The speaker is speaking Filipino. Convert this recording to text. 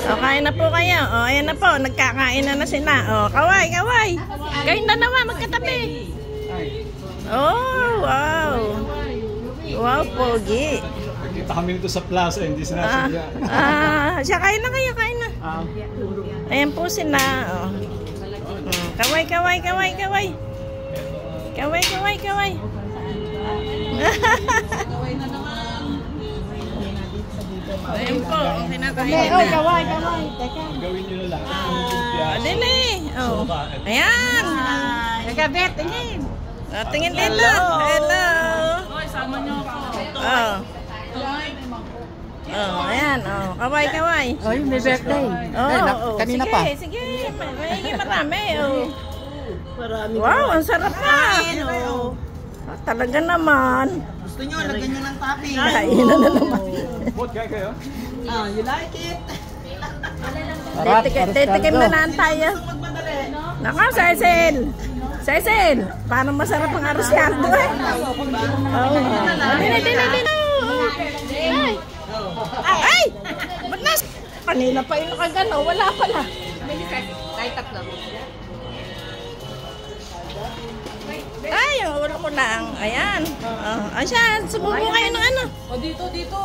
O, kain na po kayo. O, ayan na po. Nagkakain na sila. O, kaway, kaway. Kain na naman, magkatabi. Oh, wow. Wow, pogi. Nakita kami nito sa plaza, hindi sinasadya. Siya, kain na kayo, kain na. Ayan po sila. O. Kaway, kaway, kaway, kaway. Kaway, kaway, kaway. Ayan po, kinakain na. Kaway, kaway. Gawin nyo na lang. Dili. Oh. Ayan. Nagabet, tingin. Tingin dito. Hello. Hoy, sama niyo ako. Oh. Oh, ayan. Oh, kaway, kaway. Oh, may birthday. Oh, kanina sige, pa. sige. Marami. Oh. Wow, ang sarap na. Oh. Talaga naman. Gusto niyo, lagyan niyo ng topping. Kainan na naman. Bot, kaya kayo? You like it? Titikim na lang tayo. Naka, Cecil. Cecil, paano masarap ang arosyado eh? Oh. Dili. Ay! Ba't nas? Kanina pa yung nakagano, wala pala. Kahit tatlo. Ay, wala ko lang. Ayan. Ayan, sumubo kayo ng ano. O, dito.